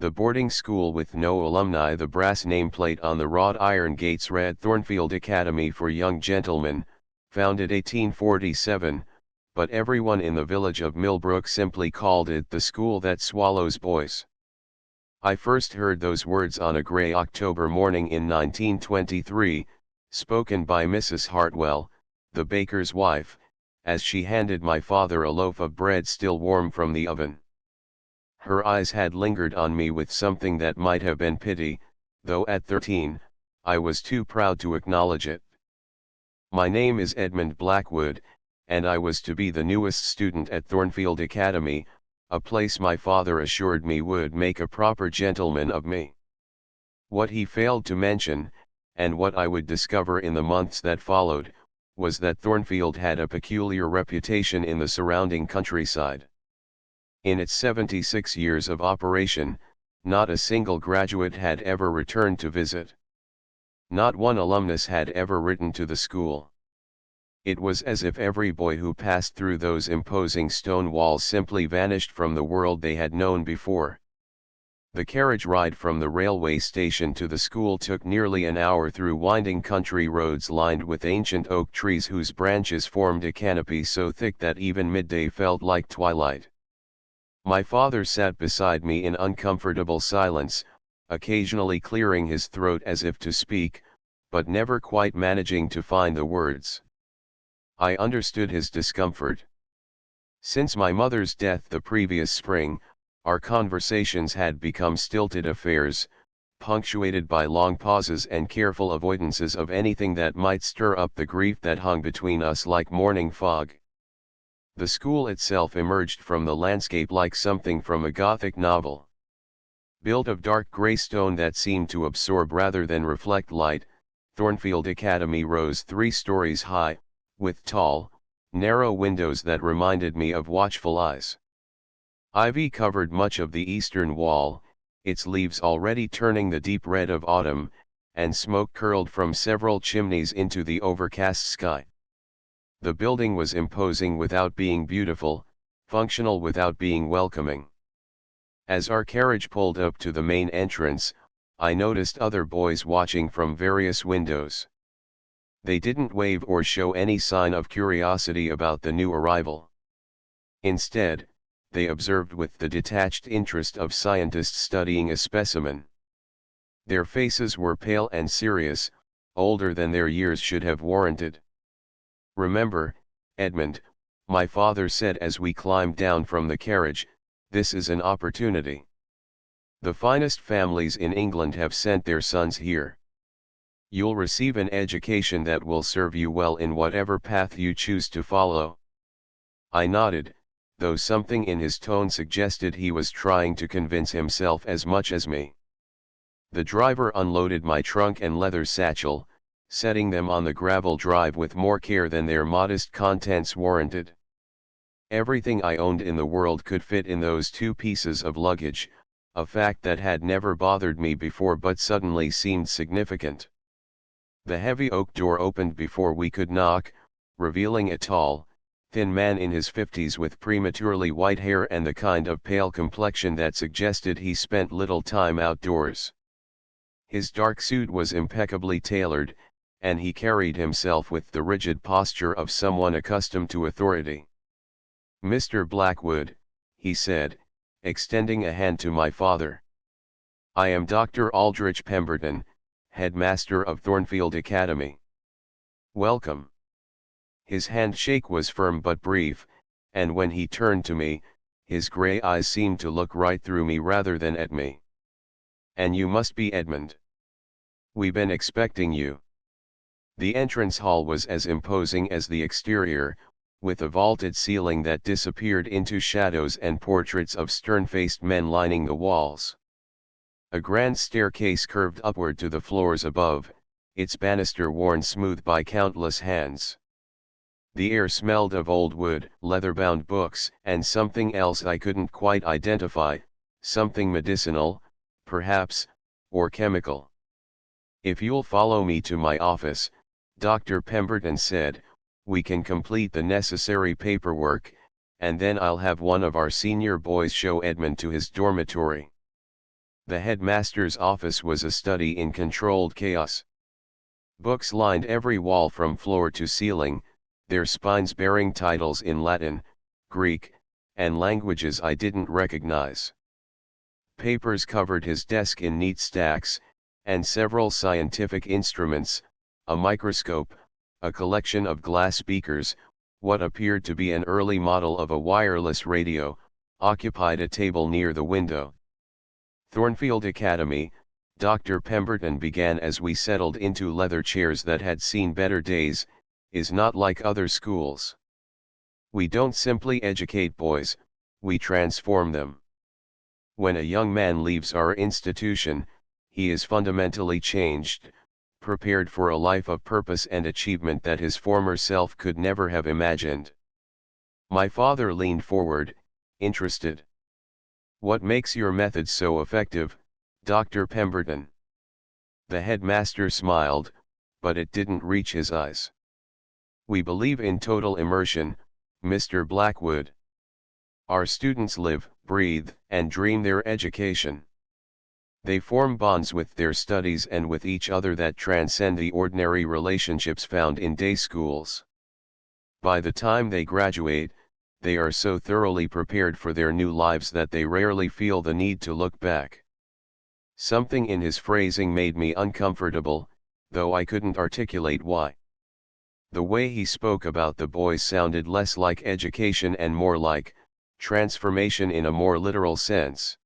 The boarding school with no alumni. The brass nameplate on the wrought iron gates read Thornfield Academy for Young Gentlemen, founded 1847, but everyone in the village of Millbrook simply called it the school that swallows boys. I first heard those words on a grey October morning in 1923, spoken by Mrs. Hartwell, the baker's wife, as she handed my father a loaf of bread still warm from the oven. Her eyes had lingered on me with something that might have been pity, though at 13, I was too proud to acknowledge it. My name is Edmund Blackwood, and I was to be the newest student at Thornfield Academy, a place my father assured me would make a proper gentleman of me. What he failed to mention, and what I would discover in the months that followed, was that Thornfield had a peculiar reputation in the surrounding countryside. In its 76 years of operation, not a single graduate had ever returned to visit. Not one alumnus had ever written to the school. It was as if every boy who passed through those imposing stone walls simply vanished from the world they had known before. The carriage ride from the railway station to the school took nearly an hour through winding country roads lined with ancient oak trees whose branches formed a canopy so thick that even midday felt like twilight. My father sat beside me in uncomfortable silence, occasionally clearing his throat as if to speak, but never quite managing to find the words. I understood his discomfort. Since my mother's death the previous spring, our conversations had become stilted affairs, punctuated by long pauses and careful avoidances of anything that might stir up the grief that hung between us like morning fog. The school itself emerged from the landscape like something from a Gothic novel. Built of dark grey stone that seemed to absorb rather than reflect light, Thornfield Academy rose 3 stories high, with tall, narrow windows that reminded me of watchful eyes. Ivy covered much of the eastern wall, its leaves already turning the deep red of autumn, and smoke curled from several chimneys into the overcast sky. The building was imposing without being beautiful, functional without being welcoming. As our carriage pulled up to the main entrance, I noticed other boys watching from various windows. They didn't wave or show any sign of curiosity about the new arrival. Instead, they observed with the detached interest of scientists studying a specimen. Their faces were pale and serious, older than their years should have warranted. "Remember, Edmund," my father said as we climbed down from the carriage, "this is an opportunity. The finest families in England have sent their sons here. You'll receive an education that will serve you well in whatever path you choose to follow." I nodded, though something in his tone suggested he was trying to convince himself as much as me. The driver unloaded my trunk and leather satchel, setting them on the gravel drive with more care than their modest contents warranted. Everything I owned in the world could fit in those 2 pieces of luggage, a fact that had never bothered me before but suddenly seemed significant. The heavy oak door opened before we could knock, revealing a tall, thin man in his 50s with prematurely white hair and the kind of pale complexion that suggested he spent little time outdoors. His dark suit was impeccably tailored, and he carried himself with the rigid posture of someone accustomed to authority. "Mr. Blackwood," he said, extending a hand to my father. "I am Dr. Aldrich Pemberton, headmaster of Thornfield Academy. Welcome." His handshake was firm but brief, and when he turned to me, his grey eyes seemed to look right through me rather than at me. "And you must be Edmund. We been expecting you." The entrance hall was as imposing as the exterior, with a vaulted ceiling that disappeared into shadows and portraits of stern-faced men lining the walls. A grand staircase curved upward to the floors above, its banister worn smooth by countless hands. The air smelled of old wood, leather-bound books, and something else I couldn't quite identify, something medicinal, perhaps, or chemical. "If you'll follow me to my office," Dr. Pemberton said, "we can complete the necessary paperwork, and then I'll have one of our senior boys show Edmund to his dormitory." The headmaster's office was a study in controlled chaos. Books lined every wall from floor to ceiling, their spines bearing titles in Latin, Greek, and languages I didn't recognize. Papers covered his desk in neat stacks, and several scientific instruments, a microscope, a collection of glass beakers, what appeared to be an early model of a wireless radio, occupied a table near the window. Thornfield Academy, Dr. Pemberton began as we settled into leather chairs that had seen better days, is not like other schools. We don't simply educate boys, we transform them. When a young man leaves our institution, he is fundamentally changed, prepared for a life of purpose and achievement that his former self could never have imagined. My father leaned forward, interested. What makes your method so effective, Dr. Pemberton? The headmaster smiled, but it didn't reach his eyes. We believe in total immersion, Mr. Blackwood. Our students live, breathe, and dream their education. They form bonds with their studies and with each other that transcend the ordinary relationships found in day schools. By the time they graduate, they are so thoroughly prepared for their new lives that they rarely feel the need to look back. Something in his phrasing made me uncomfortable, though I couldn't articulate why. The way he spoke about the boys sounded less like education and more like transformation in a more literal sense.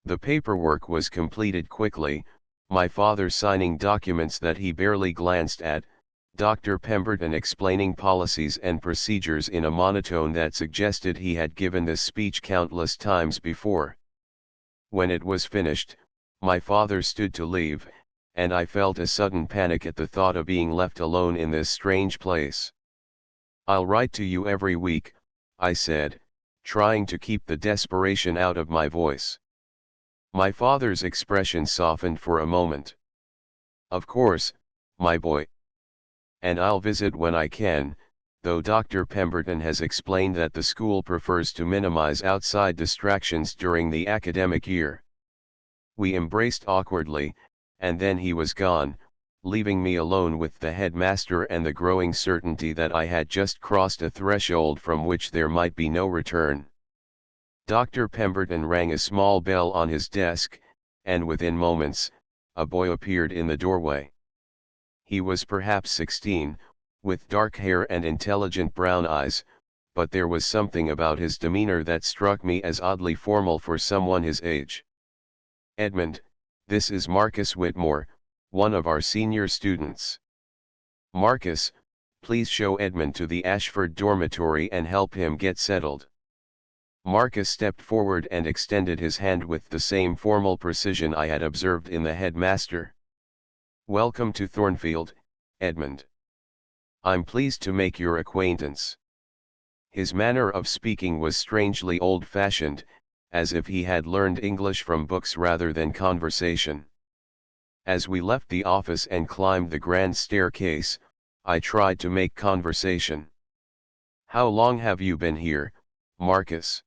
The paperwork was completed quickly, my father signing documents that he barely glanced at, Dr. Pemberton explaining policies and procedures in a monotone that suggested he had given this speech countless times before. When it was finished, my father stood to leave, and I felt a sudden panic at the thought of being left alone in this strange place. "I'll write to you every week," I said, trying to keep the desperation out of my voice. My father's expression softened for a moment. "Of course, my boy. And I'll visit when I can, though Dr. Pemberton has explained that the school prefers to minimize outside distractions during the academic year." We embraced awkwardly, and then he was gone, leaving me alone with the headmaster and the growing certainty that I had just crossed a threshold from which there might be no return. Dr. Pemberton rang a small bell on his desk, and within moments, a boy appeared in the doorway. He was perhaps 16, with dark hair and intelligent brown eyes, but there was something about his demeanor that struck me as oddly formal for someone his age. "Edmund, this is Marcus Whitmore, one of our senior students. Marcus, please show Edmund to the Ashford dormitory and help him get settled." Marcus stepped forward and extended his hand with the same formal precision I had observed in the headmaster. "Welcome to Thornfield, Edmund. I'm pleased to make your acquaintance." His manner of speaking was strangely old-fashioned, as if he had learned English from books rather than conversation. As we left the office and climbed the grand staircase, I tried to make conversation. "How long have you been here, Marcus?"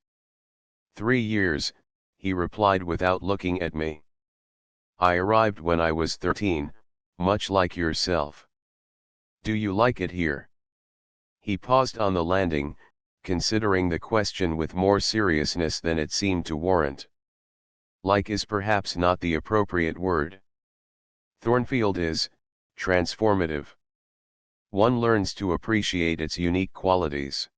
3 years, he replied without looking at me. "I arrived when I was 13, much like yourself. Do you like it here?" He paused on the landing, considering the question with more seriousness than it seemed to warrant. "Like is perhaps not the appropriate word. Thornfield is transformative. One learns to appreciate its unique qualities."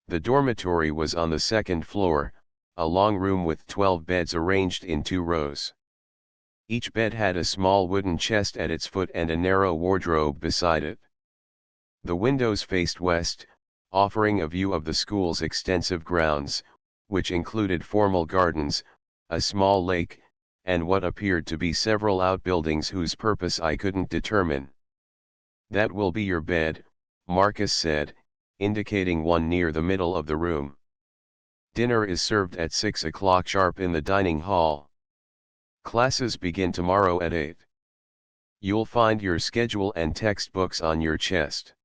The dormitory was on the second floor, a long room with 12 beds arranged in 2 rows. Each bed had a small wooden chest at its foot and a narrow wardrobe beside it. The windows faced west, offering a view of the school's extensive grounds, which included formal gardens, a small lake, and what appeared to be several outbuildings whose purpose I couldn't determine. "That will be your bed," Marcus said, indicating one near the middle of the room. "Dinner is served at 6 o'clock sharp in the dining hall. Classes begin tomorrow at 8. You'll find your schedule and textbooks on your chest."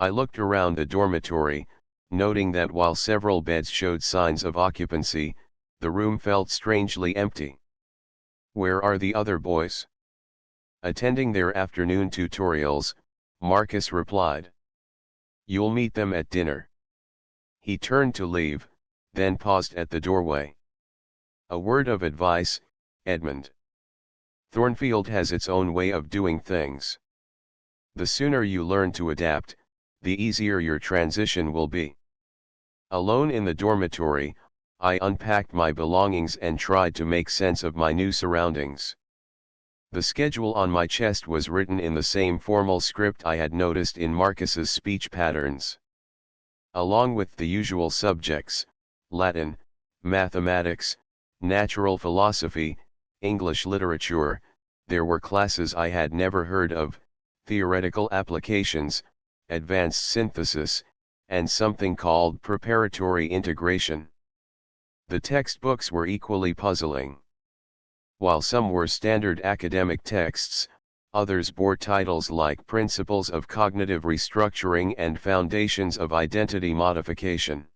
I looked around the dormitory, noting that while several beds showed signs of occupancy, the room felt strangely empty. Where are the other boys? Attending their afternoon tutorials, Marcus replied. You'll meet them at dinner. He turned to leave, then paused at the doorway. A word of advice, Edmund. Thornfield has its own way of doing things. The sooner you learn to adapt, the easier your transition will be. Alone in the dormitory, I unpacked my belongings and tried to make sense of my new surroundings. The schedule on my chest was written in the same formal script I had noticed in Marcus's speech patterns. Along with the usual subjects, Latin, mathematics, natural philosophy, English literature, there were classes I had never heard of, theoretical applications, advanced synthesis, and something called preparatory integration. The textbooks were equally puzzling. While some were standard academic texts, others bore titles like Principles of Cognitive Restructuring and Foundations of Identity Modification.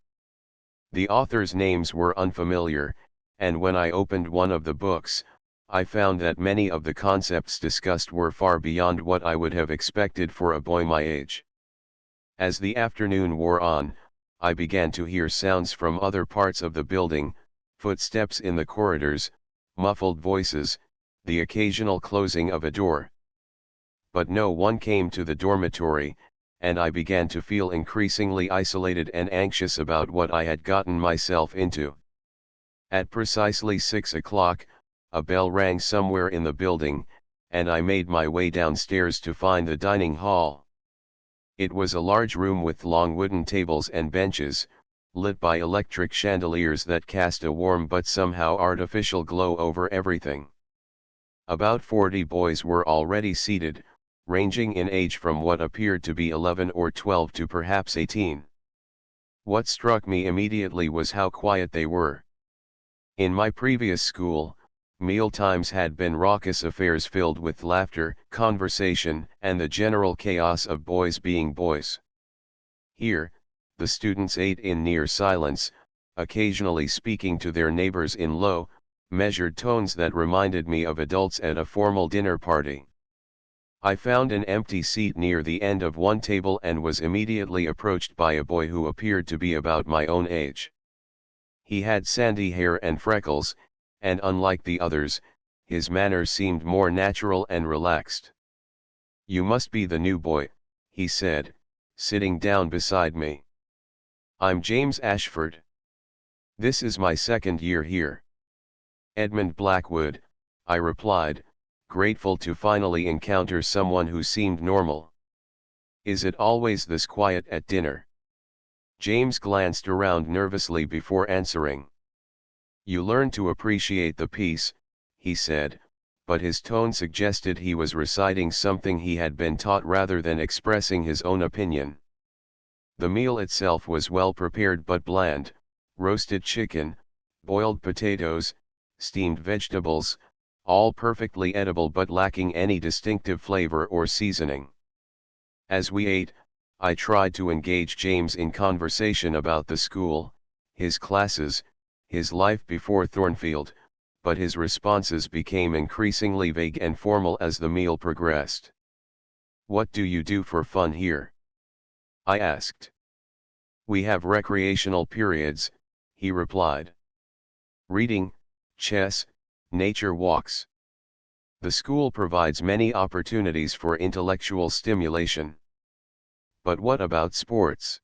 The authors' names were unfamiliar, and when I opened one of the books, I found that many of the concepts discussed were far beyond what I would have expected for a boy my age. As the afternoon wore on, I began to hear sounds from other parts of the building, footsteps in the corridors, muffled voices, the occasional closing of a door. But no one came to the dormitory, and I began to feel increasingly isolated and anxious about what I had gotten myself into. At precisely 6 o'clock, a bell rang somewhere in the building, and I made my way downstairs to find the dining hall. It was a large room with long wooden tables and benches, lit by electric chandeliers that cast a warm but somehow artificial glow over everything. About 40 boys were already seated, ranging in age from what appeared to be 11 or 12 to perhaps 18. What struck me immediately was how quiet they were. In my previous school, mealtimes had been raucous affairs filled with laughter, conversation, and the general chaos of boys being boys. Here, the students ate in near silence, occasionally speaking to their neighbors in low, measured tones that reminded me of adults at a formal dinner party. I found an empty seat near the end of one table and was immediately approached by a boy who appeared to be about my own age. He had sandy hair and freckles, and unlike the others, his manner seemed more natural and relaxed. "You must be the new boy," he said, sitting down beside me. "I'm James Ashford. This is my second year here." "Edmund Blackwood," I replied, grateful to finally encounter someone who seemed normal. "Is it always this quiet at dinner?" James glanced around nervously before answering. "You learn to appreciate the peace," he said, but his tone suggested he was reciting something he had been taught rather than expressing his own opinion. The meal itself was well prepared but bland: roasted chicken, boiled potatoes, steamed vegetables, all perfectly edible but lacking any distinctive flavor or seasoning. As we ate, I tried to engage James in conversation about the school, his classes, his life before Thornfield, but his responses became increasingly vague and formal as the meal progressed. "What do you do for fun here?" I asked. "We have recreational periods," he replied. "Reading, chess, nature walks. The school provides many opportunities for intellectual stimulation." "But what about sports?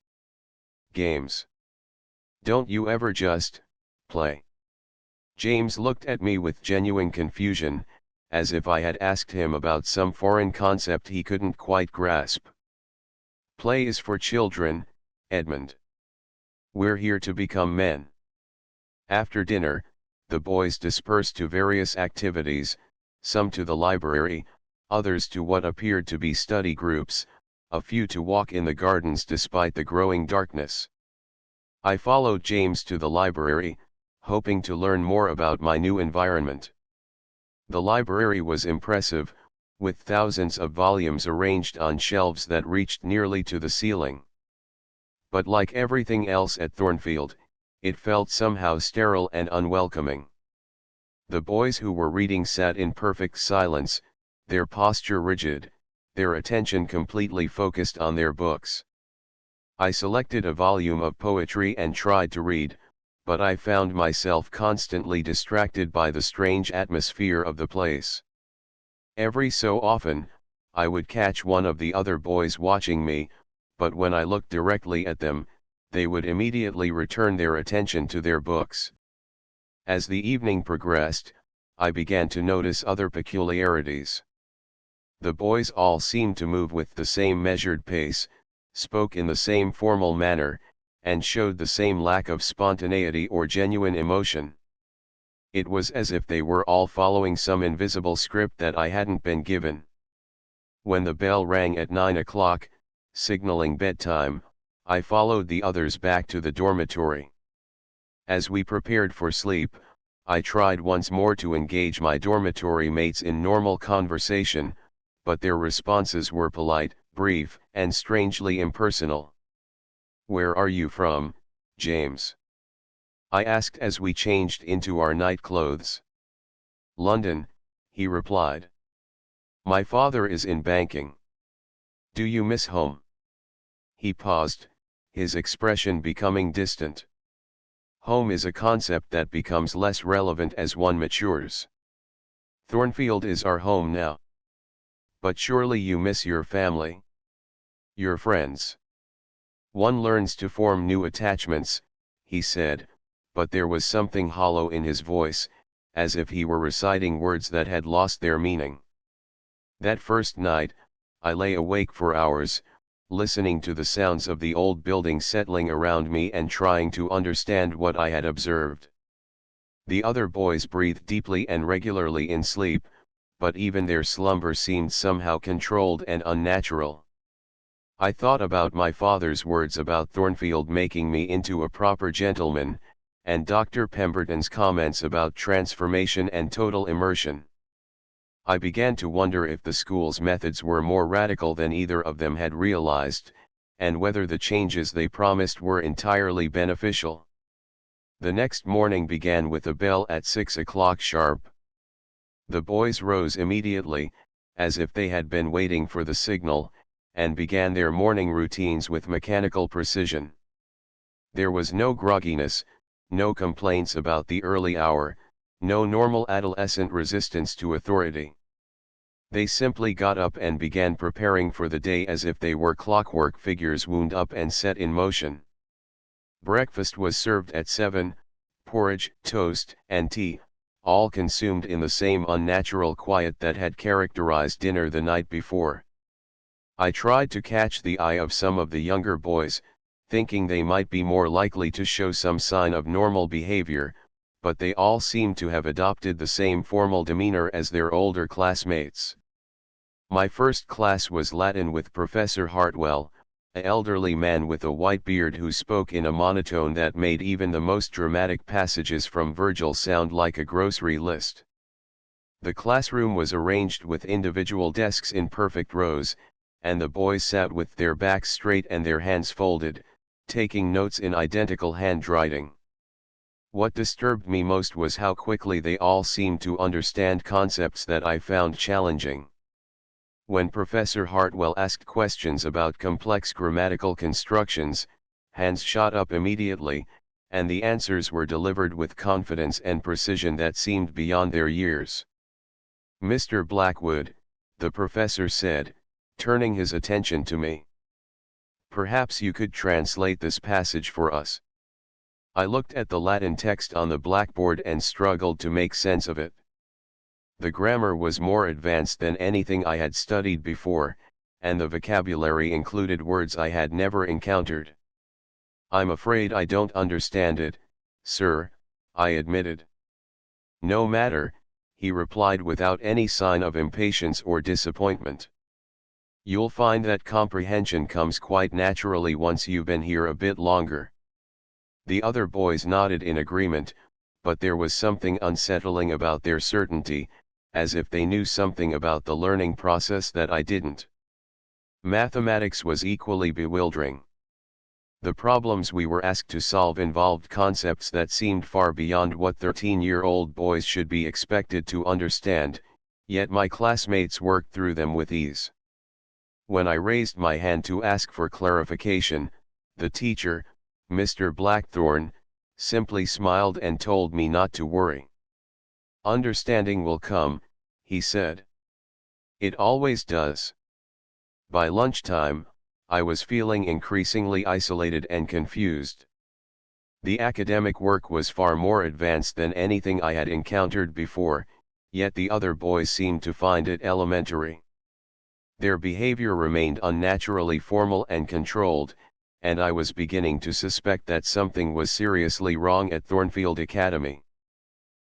Games? Don't you ever just play?" James looked at me with genuine confusion, as if I had asked him about some foreign concept he couldn't quite grasp. "Play is for children, Edmund. We're here to become men." After dinner, the boys dispersed to various activities, some to the library, others to what appeared to be study groups, a few to walk in the gardens despite the growing darkness. I followed James to the library, hoping to learn more about my new environment. The library was impressive, with thousands of volumes arranged on shelves that reached nearly to the ceiling. But like everything else at Thornfield, it felt somehow sterile and unwelcoming. The boys who were reading sat in perfect silence, their posture rigid, their attention completely focused on their books. I selected a volume of poetry and tried to read, but I found myself constantly distracted by the strange atmosphere of the place. Every so often, I would catch one of the other boys watching me, but when I looked directly at them, they would immediately return their attention to their books. As the evening progressed, I began to notice other peculiarities. The boys all seemed to move with the same measured pace, spoke in the same formal manner, and showed the same lack of spontaneity or genuine emotion. It was as if they were all following some invisible script that I hadn't been given. When the bell rang at 9 o'clock, signaling bedtime, I followed the others back to the dormitory. As we prepared for sleep, I tried once more to engage my dormitory mates in normal conversation, but their responses were polite, brief, and strangely impersonal. "Where are you from, James?" I asked as we changed into our night clothes. "London," he replied. "My father is in banking." "Do you miss home?" He paused, his expression becoming distant. Home is a concept that becomes less relevant as one matures. Thornfield is our home now. But surely you miss your family? Your friends? One learns to form new attachments, he said, but there was something hollow in his voice, as if he were reciting words that had lost their meaning. That first night, I lay awake for hours, listening to the sounds of the old building settling around me and trying to understand what I had observed. The other boys breathed deeply and regularly in sleep, but even their slumber seemed somehow controlled and unnatural. I thought about my father's words about Thornfield making me into a proper gentleman, and Dr. Pemberton's comments about transformation and total immersion. I began to wonder if the school's methods were more radical than either of them had realized, and whether the changes they promised were entirely beneficial. The next morning began with a bell at 6 o'clock sharp. The boys rose immediately, as if they had been waiting for the signal, and began their morning routines with mechanical precision. There was no grogginess, no complaints about the early hour, no normal adolescent resistance to authority. They simply got up and began preparing for the day as if they were clockwork figures wound up and set in motion. Breakfast was served at 7, porridge, toast, and tea, all consumed in the same unnatural quiet that had characterized dinner the night before. I tried to catch the eye of some of the younger boys, thinking they might be more likely to show some sign of normal behavior, but they all seemed to have adopted the same formal demeanor as their older classmates. My first class was Latin with Professor Hartwell, an elderly man with a white beard who spoke in a monotone that made even the most dramatic passages from Virgil sound like a grocery list. The classroom was arranged with individual desks in perfect rows, and the boys sat with their backs straight and their hands folded, taking notes in identical handwriting. What disturbed me most was how quickly they all seemed to understand concepts that I found challenging. When Professor Hartwell asked questions about complex grammatical constructions, hands shot up immediately, and the answers were delivered with confidence and precision that seemed beyond their years. "Mr. Blackwood," the professor said, turning his attention to me. "Perhaps you could translate this passage for us." I looked at the Latin text on the blackboard and struggled to make sense of it. The grammar was more advanced than anything I had studied before, and the vocabulary included words I had never encountered. "I'm afraid I don't understand it, sir," I admitted. "No matter," he replied without any sign of impatience or disappointment. "You'll find that comprehension comes quite naturally once you've been here a bit longer." The other boys nodded in agreement, but there was something unsettling about their certainty, as if they knew something about the learning process that I didn't. Mathematics was equally bewildering. The problems we were asked to solve involved concepts that seemed far beyond what 13-year-old boys should be expected to understand, yet my classmates worked through them with ease. When I raised my hand to ask for clarification, the teacher, Mr. Blackthorne, simply smiled and told me not to worry. "Understanding will come," he said. "It always does." By lunchtime, I was feeling increasingly isolated and confused. The academic work was far more advanced than anything I had encountered before, yet the other boys seemed to find it elementary. Their behavior remained unnaturally formal and controlled, and I was beginning to suspect that something was seriously wrong at Thornfield Academy.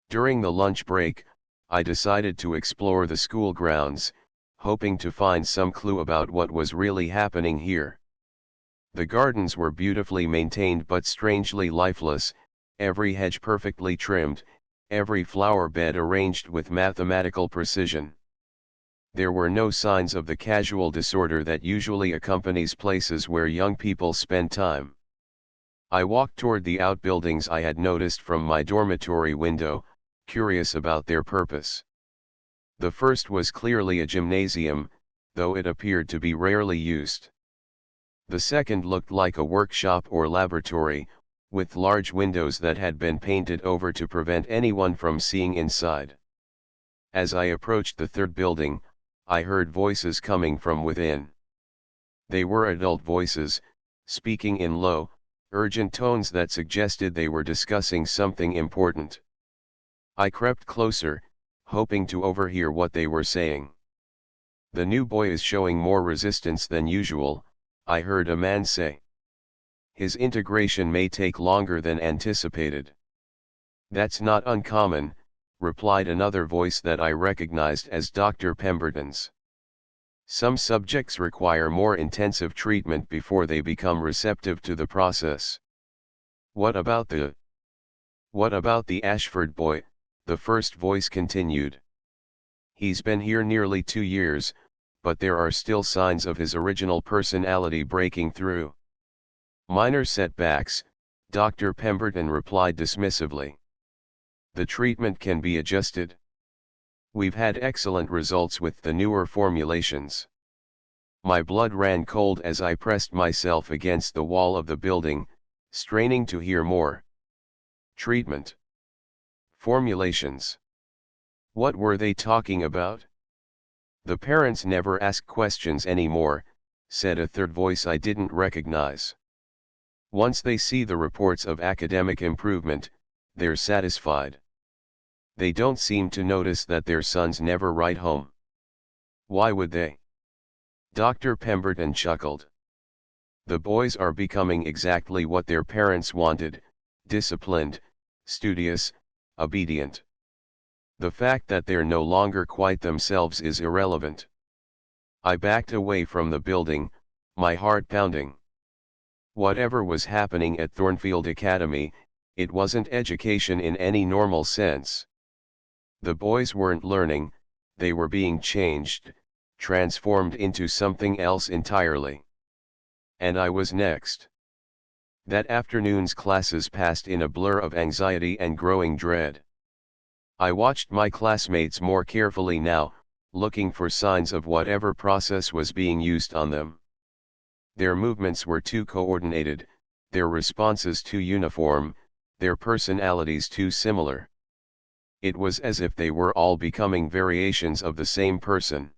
During the lunch break, I decided to explore the school grounds, hoping to find some clue about what was really happening here. The gardens were beautifully maintained but strangely lifeless, every hedge perfectly trimmed, every flower bed arranged with mathematical precision. There were no signs of the casual disorder that usually accompanies places where young people spend time. I walked toward the outbuildings I had noticed from my dormitory window, curious about their purpose. The first was clearly a gymnasium, though it appeared to be rarely used. The second looked like a workshop or laboratory, with large windows that had been painted over to prevent anyone from seeing inside. As I approached the third building, I heard voices coming from within. They were adult voices, speaking in low, urgent tones that suggested they were discussing something important. I crept closer, hoping to overhear what they were saying. "The new boy is showing more resistance than usual," I heard a man say. "His integration may take longer than anticipated." "That's not uncommon," replied another voice that I recognized as Dr. Pemberton's. "Some subjects require more intensive treatment before they become receptive to the process." What about the Ashford boy?" the first voice continued. "He's been here nearly 2 years, but there are still signs of his original personality breaking through." "Minor setbacks," Dr. Pemberton replied dismissively. "The treatment can be adjusted. We've had excellent results with the newer formulations." My blood ran cold as I pressed myself against the wall of the building, straining to hear more. Treatment. Formulations. What were they talking about? "The parents never ask questions anymore," said a third voice I didn't recognize. "Once they see the reports of academic improvement, they're satisfied. They don't seem to notice that their sons never write home." "Why would they?" Dr. Pemberton chuckled. "The boys are becoming exactly what their parents wanted: disciplined, studious, obedient. The fact that they're no longer quite themselves is irrelevant." I backed away from the building, my heart pounding. Whatever was happening at Thornfield Academy, it wasn't education in any normal sense. The boys weren't learning, they were being changed, transformed into something else entirely. And I was next. That afternoon's classes passed in a blur of anxiety and growing dread. I watched my classmates more carefully now, looking for signs of whatever process was being used on them. Their movements were too coordinated, their responses too uniform, their personalities too similar. It was as if they were all becoming variations of the same person.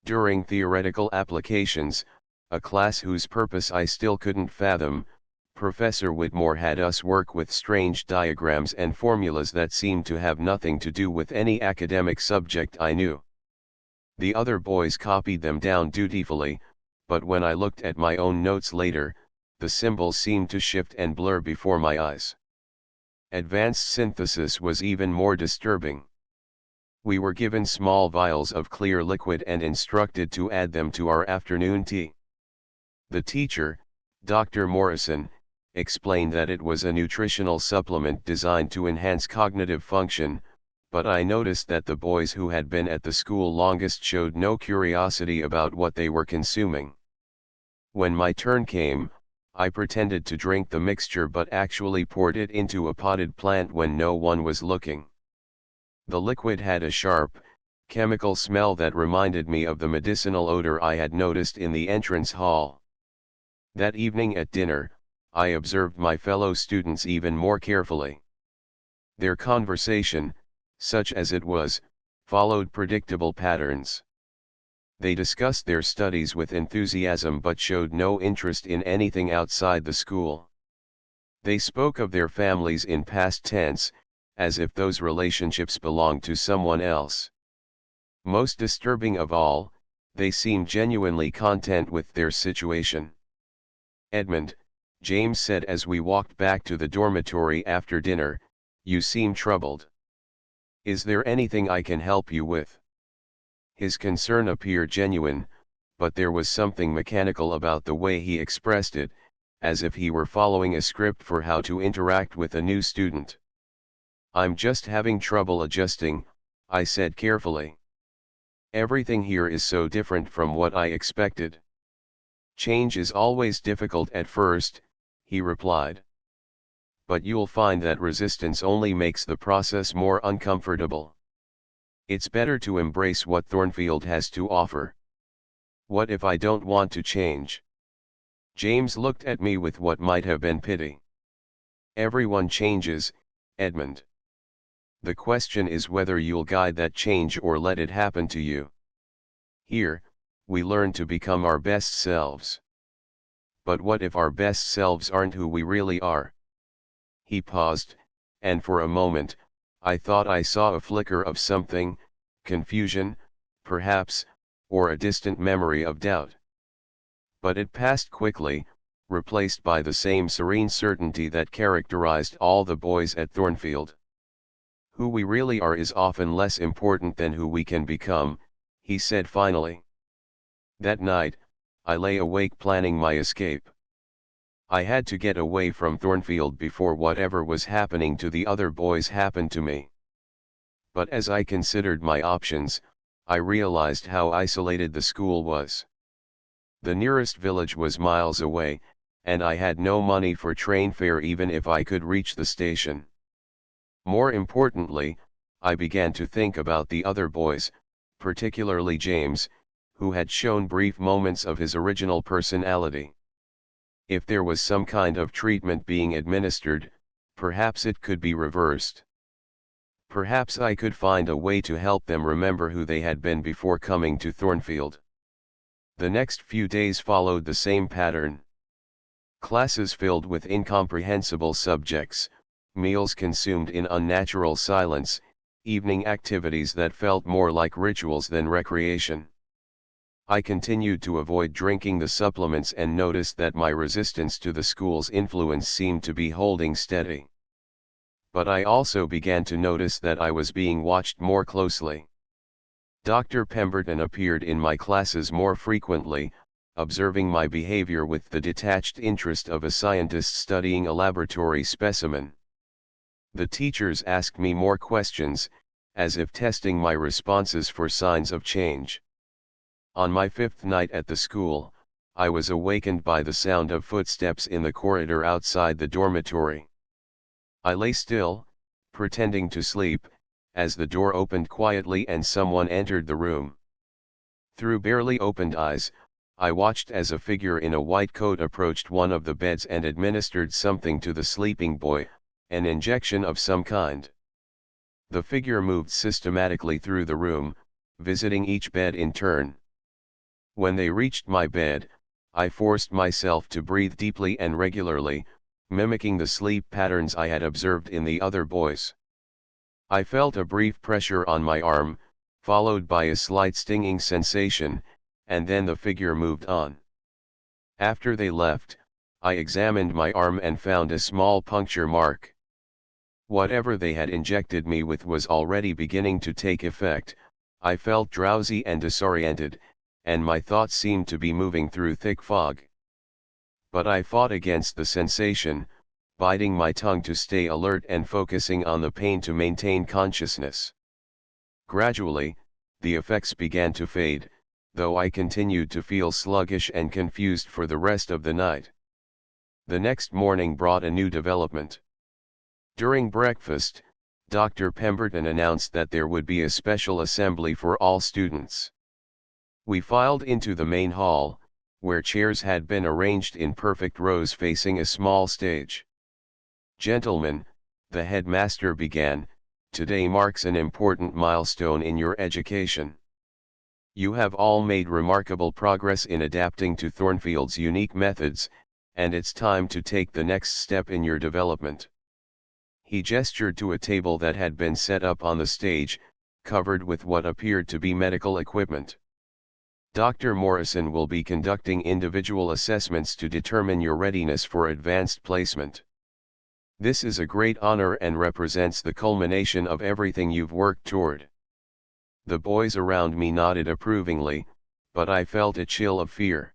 During theoretical applications, a class whose purpose I still couldn't fathom, Professor Whitmore had us work with strange diagrams and formulas that seemed to have nothing to do with any academic subject I knew. The other boys copied them down dutifully, but when I looked at my own notes later, the symbols seemed to shift and blur before my eyes. Advanced synthesis was even more disturbing. We were given small vials of clear liquid and instructed to add them to our afternoon tea. The teacher, Dr. Morrison, explained that it was a nutritional supplement designed to enhance cognitive function, but I noticed that the boys who had been at the school longest showed no curiosity about what they were consuming. When my turn came, I pretended to drink the mixture but actually poured it into a potted plant when no one was looking. The liquid had a sharp, chemical smell that reminded me of the medicinal odor I had noticed in the entrance hall. That evening at dinner, I observed my fellow students even more carefully. Their conversation, such as it was, followed predictable patterns. They discussed their studies with enthusiasm but showed no interest in anything outside the school. They spoke of their families in past tense, as if those relationships belonged to someone else. Most disturbing of all, they seemed genuinely content with their situation. "Edmund," James said as we walked back to the dormitory after dinner, "you seem troubled. Is there anything I can help you with?" His concern appeared genuine, but there was something mechanical about the way he expressed it, as if he were following a script for how to interact with a new student. "I'm just having trouble adjusting," I said carefully. "Everything here is so different from what I expected." "Change is always difficult at first," he replied. "But you'll find that resistance only makes the process more uncomfortable. It's better to embrace what Thornfield has to offer." "What if I don't want to change?" James looked at me with what might have been pity. "Everyone changes, Edmund. The question is whether you'll guide that change or let it happen to you. Here, we learn to become our best selves. But what if our best selves aren't who we really are?" He paused, and for a moment, I thought I saw a flicker of something, confusion, perhaps, or a distant memory of doubt. But it passed quickly, replaced by the same serene certainty that characterized all the boys at Thornfield. "Who we really are is often less important than who we can become," he said finally. That night, I lay awake planning my escape. I had to get away from Thornfield before whatever was happening to the other boys happened to me. But as I considered my options, I realized how isolated the school was. The nearest village was miles away, and I had no money for train fare even if I could reach the station. More importantly, I began to think about the other boys, particularly James, who had shown brief moments of his original personality. If there was some kind of treatment being administered, perhaps it could be reversed. Perhaps I could find a way to help them remember who they had been before coming to Thornfield. The next few days followed the same pattern. Classes filled with incomprehensible subjects, meals consumed in unnatural silence, evening activities that felt more like rituals than recreation. I continued to avoid drinking the supplements and noticed that my resistance to the school's influence seemed to be holding steady. But I also began to notice that I was being watched more closely. Dr. Pemberton appeared in my classes more frequently, observing my behavior with the detached interest of a scientist studying a laboratory specimen. The teachers asked me more questions, as if testing my responses for signs of change. On my fifth night at the school, I was awakened by the sound of footsteps in the corridor outside the dormitory. I lay still, pretending to sleep, as the door opened quietly and someone entered the room. Through barely opened eyes, I watched as a figure in a white coat approached one of the beds and administered something to the sleeping boy, an injection of some kind. The figure moved systematically through the room, visiting each bed in turn. When they reached my bed, I forced myself to breathe deeply and regularly, mimicking the sleep patterns I had observed in the other boys. I felt a brief pressure on my arm, followed by a slight stinging sensation, and then the figure moved on. After they left, I examined my arm and found a small puncture mark. Whatever they had injected me with was already beginning to take effect. I felt drowsy and disoriented, and my thoughts seemed to be moving through thick fog. But I fought against the sensation, biting my tongue to stay alert and focusing on the pain to maintain consciousness. Gradually, the effects began to fade, though I continued to feel sluggish and confused for the rest of the night. The next morning brought a new development. During breakfast, Dr. Pemberton announced that there would be a special assembly for all students. We filed into the main hall, where chairs had been arranged in perfect rows facing a small stage. "Gentlemen," the headmaster began, "today marks an important milestone in your education. You have all made remarkable progress in adapting to Thornfield's unique methods, and it's time to take the next step in your development." He gestured to a table that had been set up on the stage, covered with what appeared to be medical equipment. "Dr. Morrison will be conducting individual assessments to determine your readiness for advanced placement. This is a great honor and represents the culmination of everything you've worked toward." The boys around me nodded approvingly, but I felt a chill of fear.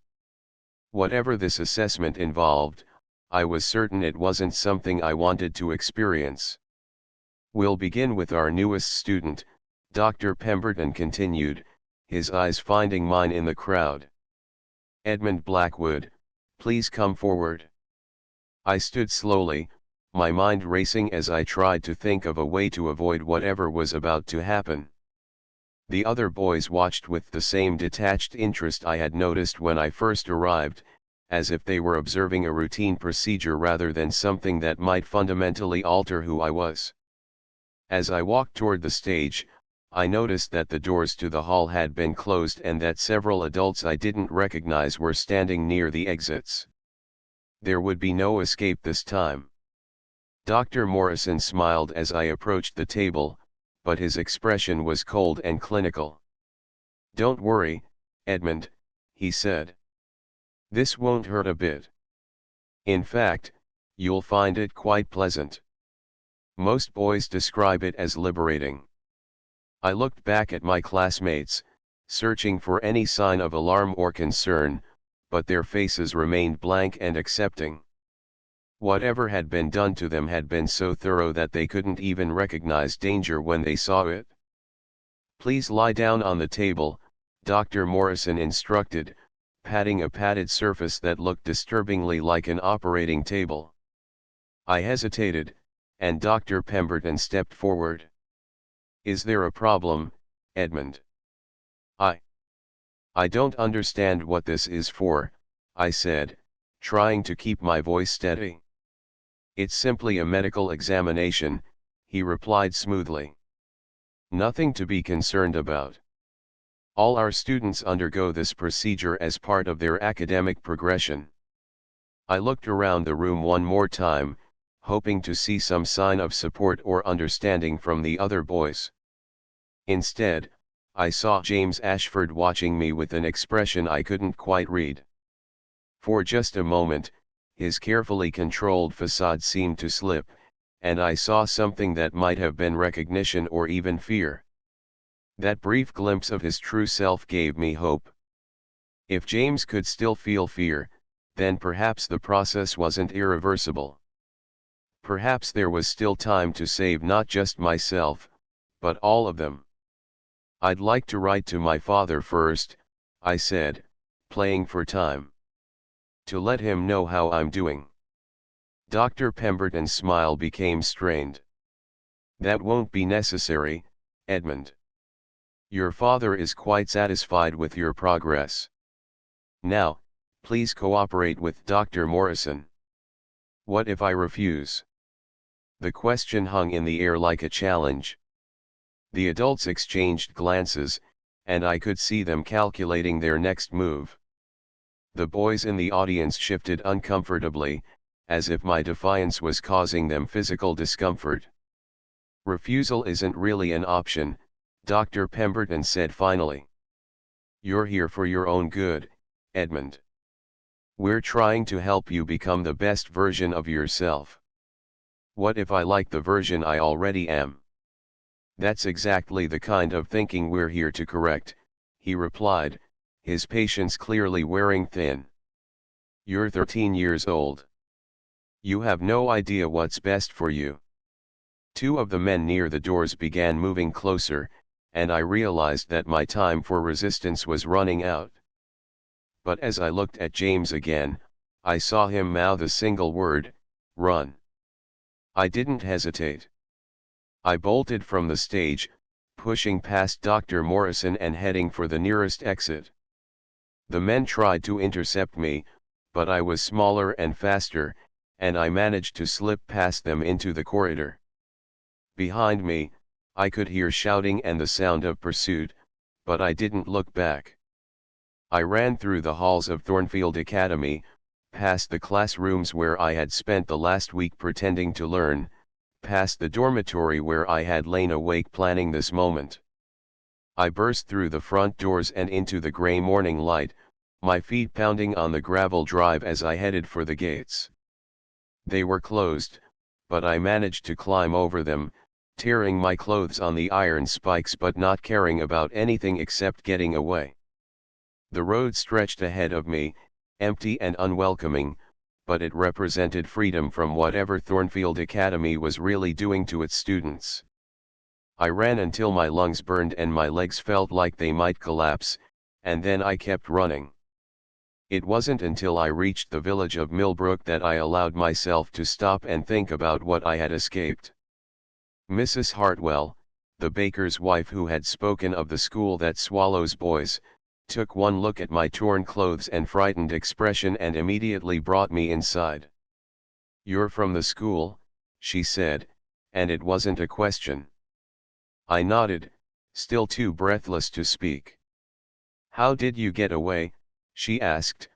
Whatever this assessment involved, I was certain it wasn't something I wanted to experience. "We'll begin with our newest student," Dr. Pemberton continued, his eyes finding mine in the crowd. "Edmund Blackwood, please come forward." I stood slowly, my mind racing as I tried to think of a way to avoid whatever was about to happen. The other boys watched with the same detached interest I had noticed when I first arrived, as if they were observing a routine procedure rather than something that might fundamentally alter who I was. As I walked toward the stage, I noticed that the doors to the hall had been closed and that several adults I didn't recognize were standing near the exits. There would be no escape this time. Dr. Morrison smiled as I approached the table, but his expression was cold and clinical. "Don't worry, Edmund," he said. "This won't hurt a bit. In fact, you'll find it quite pleasant. Most boys describe it as liberating." I looked back at my classmates, searching for any sign of alarm or concern, but their faces remained blank and accepting. Whatever had been done to them had been so thorough that they couldn't even recognize danger when they saw it. "Please lie down on the table," Dr. Morrison instructed, patting a padded surface that looked disturbingly like an operating table. I hesitated, and Dr. Pemberton stepped forward. "Is there a problem, Edmund?" I don't understand what this is for," I said, trying to keep my voice steady. "It's simply a medical examination," he replied smoothly. "Nothing to be concerned about. All our students undergo this procedure as part of their academic progression." I looked around the room one more time, hoping to see some sign of support or understanding from the other boys. Instead, I saw James Ashford watching me with an expression I couldn't quite read. For just a moment, his carefully controlled facade seemed to slip, and I saw something that might have been recognition or even fear. That brief glimpse of his true self gave me hope. If James could still feel fear, then perhaps the process wasn't irreversible. Perhaps there was still time to save not just myself, but all of them. "I'd like to write to my father first," I said, playing for time. "To let him know how I'm doing." Dr. Pemberton's smile became strained. "That won't be necessary, Edmund. Your father is quite satisfied with your progress. Now, please cooperate with Dr. Morrison." "What if I refuse?" The question hung in the air like a challenge. The adults exchanged glances, and I could see them calculating their next move. The boys in the audience shifted uncomfortably, as if my defiance was causing them physical discomfort. "Refusal isn't really an option," Dr. Pemberton said finally. "You're here for your own good, Edmund. We're trying to help you become the best version of yourself. What if I like the version I already am?" "That's exactly the kind of thinking we're here to correct," he replied, his patience clearly wearing thin. "You're 13 years old. You have no idea what's best for you." Two of the men near the doors began moving closer, and I realized that my time for resistance was running out. But as I looked at James again, I saw him mouth a single word, "Run." I didn't hesitate. I bolted from the stage, pushing past Dr. Morrison and heading for the nearest exit. The men tried to intercept me, but I was smaller and faster, and I managed to slip past them into the corridor. Behind me, I could hear shouting and the sound of pursuit, but I didn't look back. I ran through the halls of Thornfield Academy, past the classrooms where I had spent the last week pretending to learn, past the dormitory where I had lain awake planning this moment. I burst through the front doors and into the gray morning light, my feet pounding on the gravel drive as I headed for the gates. They were closed, but I managed to climb over them, tearing my clothes on the iron spikes but not caring about anything except getting away. The road stretched ahead of me, empty and unwelcoming, but it represented freedom from whatever Thornfield Academy was really doing to its students. I ran until my lungs burned and my legs felt like they might collapse, and then I kept running. It wasn't until I reached the village of Millbrook that I allowed myself to stop and think about what I had escaped. Mrs. Hartwell, the baker's wife who had spoken of the school that swallows boys, took one look at my torn clothes and frightened expression and immediately brought me inside. "You're from the school," she said, and it wasn't a question. I nodded, still too breathless to speak. "How did you get away?" she asked,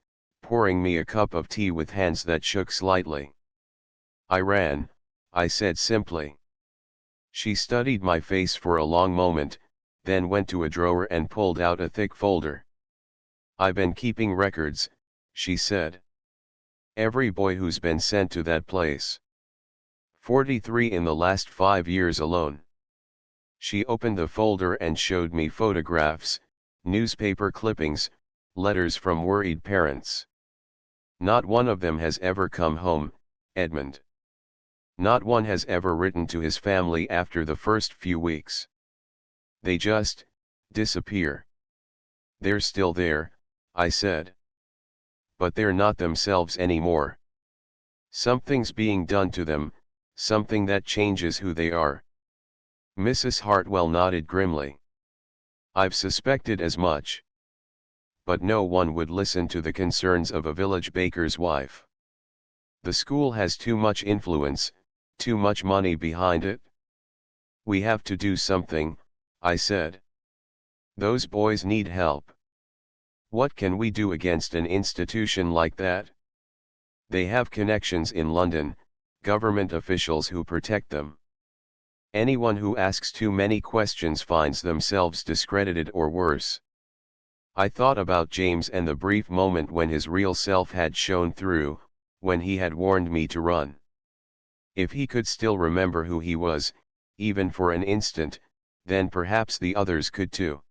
pouring me a cup of tea with hands that shook slightly. "I ran," I said simply. She studied my face for a long moment, then went to a drawer and pulled out a thick folder. "I've been keeping records," she said. "Every boy who's been sent to that place. 43 in the last 5 years alone." She opened the folder and showed me photographs, newspaper clippings, letters from worried parents. "Not one of them has ever come home, Edmund. Not one has ever written to his family after the first few weeks. They just disappear." "They're still there," I said. "But they're not themselves anymore. Something's being done to them, something that changes who they are." Mrs. Hartwell nodded grimly. "I've suspected as much. But no one would listen to the concerns of a village baker's wife. The school has too much influence, too much money behind it. We have to do something," I said. "Those boys need help. What can we do against an institution like that? They have connections in London, government officials who protect them. Anyone who asks too many questions finds themselves discredited or worse." I thought about James and the brief moment when his real self had shown through, when he had warned me to run. If he could still remember who he was, even for an instant, then perhaps the others could too.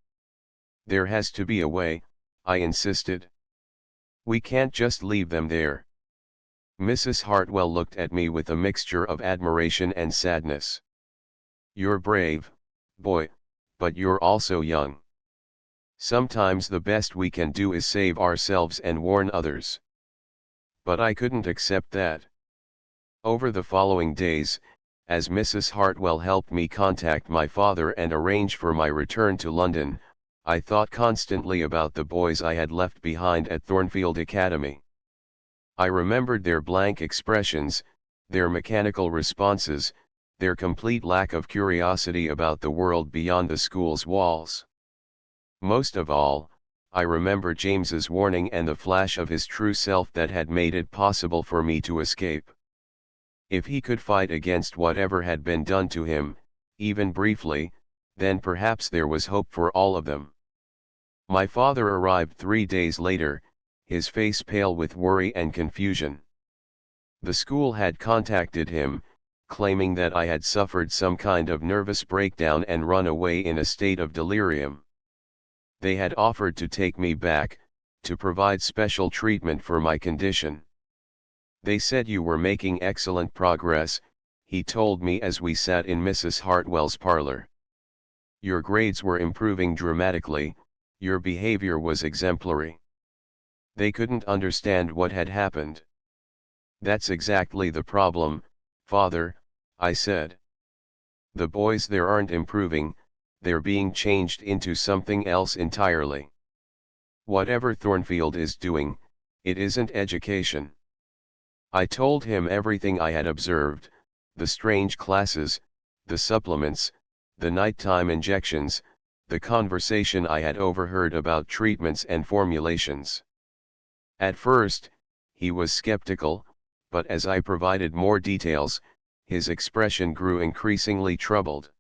"There has to be a way," I insisted. "We can't just leave them there." Mrs. Hartwell looked at me with a mixture of admiration and sadness. "You're brave, boy, but you're also young. Sometimes the best we can do is save ourselves and warn others." But I couldn't accept that. Over the following days, as Mrs. Hartwell helped me contact my father and arrange for my return to London, I thought constantly about the boys I had left behind at Thornfield Academy. I remembered their blank expressions, their mechanical responses, their complete lack of curiosity about the world beyond the school's walls. Most of all, I remember James's warning and the flash of his true self that had made it possible for me to escape. If he could fight against whatever had been done to him, even briefly, then perhaps there was hope for all of them. My father arrived 3 days later, his face pale with worry and confusion. The school had contacted him, claiming that I had suffered some kind of nervous breakdown and run away in a state of delirium. They had offered to take me back, to provide special treatment for my condition. "They said you were making excellent progress," he told me as we sat in Mrs. Hartwell's parlor. "Your grades were improving dramatically, your behavior was exemplary. They couldn't understand what had happened. "That's exactly the problem, father," I said. "The boys there aren't improving, they're being changed into something else entirely. Whatever Thornfield is doing, it isn't education." I told him everything I had observed, the strange classes, the supplements, the nighttime injections, the conversation I had overheard about treatments and formulations. At first, he was skeptical, but as I provided more details, his expression grew increasingly troubled.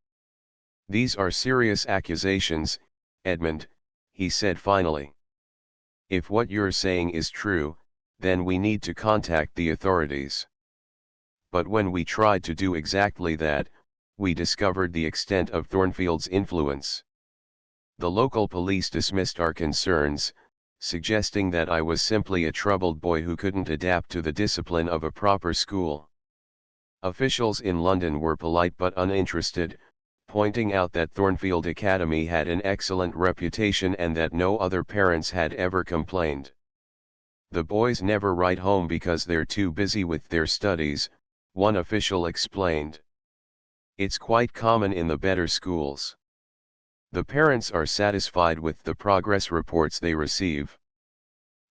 "These are serious accusations, Edmund," he said finally. "If what you're saying is true, then we need to contact the authorities." But when we tried to do exactly that, we discovered the extent of Thornfield's influence. The local police dismissed our concerns, suggesting that I was simply a troubled boy who couldn't adapt to the discipline of a proper school. Officials in London were polite but uninterested, pointing out that Thornfield Academy had an excellent reputation and that no other parents had ever complained. "The boys never write home because they're too busy with their studies," one official explained. "It's quite common in the better schools. The parents are satisfied with the progress reports they receive."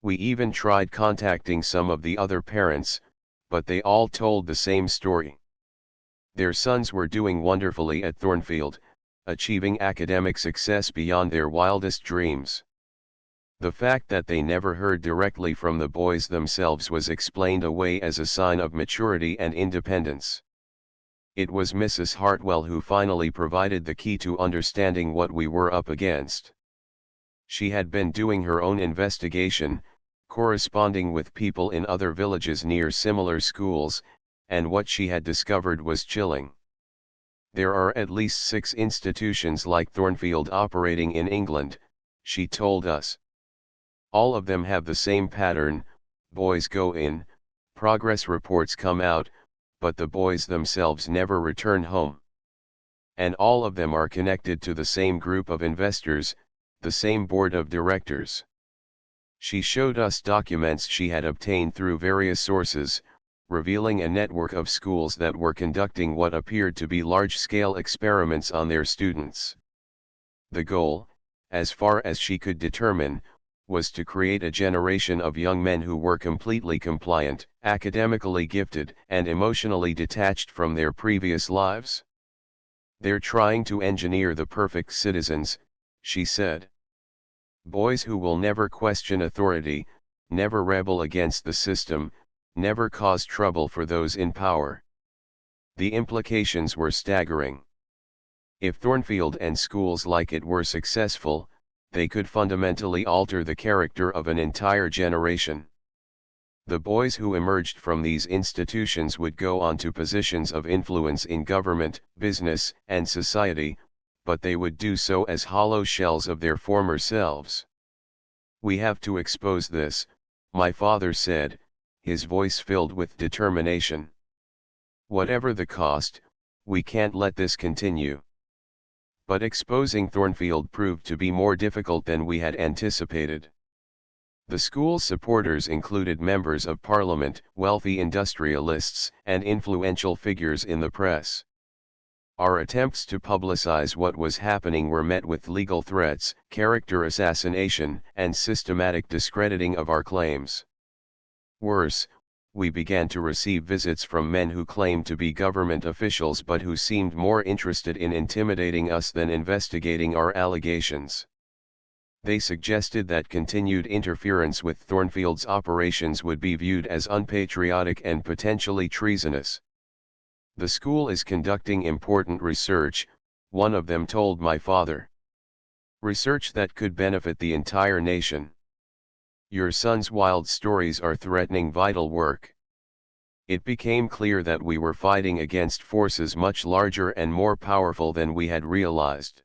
We even tried contacting some of the other parents, but they all told the same story. Their sons were doing wonderfully at Thornfield, achieving academic success beyond their wildest dreams. The fact that they never heard directly from the boys themselves was explained away as a sign of maturity and independence. It was Mrs. Hartwell who finally provided the key to understanding what we were up against. She had been doing her own investigation, corresponding with people in other villages near similar schools, and what she had discovered was chilling. "There are at least 6 institutions like Thornfield operating in England," she told us. "All of them have the same pattern: boys go in, progress reports come out, but the boys themselves never return home. And all of them are connected to the same group of investors, the same board of directors." She showed us documents she had obtained through various sources, revealing a network of schools that were conducting what appeared to be large-scale experiments on their students. The goal, as far as she could determine, was to create a generation of young men who were completely compliant, academically gifted, and emotionally detached from their previous lives. "They're trying to engineer the perfect citizens," she said. "Boys who will never question authority, never rebel against the system, never cause trouble for those in power." The implications were staggering. If Thornfield and schools like it were successful, they could fundamentally alter the character of an entire generation. The boys who emerged from these institutions would go on to positions of influence in government, business, and society, but they would do so as hollow shells of their former selves. "We have to expose this," my father said, his voice filled with determination. "Whatever the cost, we can't let this continue." But exposing Thornfield proved to be more difficult than we had anticipated. The school's supporters included members of parliament, wealthy industrialists, and influential figures in the press. Our attempts to publicize what was happening were met with legal threats, character assassination, and systematic discrediting of our claims. Worse, we began to receive visits from men who claimed to be government officials but who seemed more interested in intimidating us than investigating our allegations. They suggested that continued interference with Thornfield's operations would be viewed as unpatriotic and potentially treasonous. "The school is conducting important research," one of them told my father. "Research that could benefit the entire nation. Your son's wild stories are threatening vital work." It became clear that we were fighting against forces much larger and more powerful than we had realized.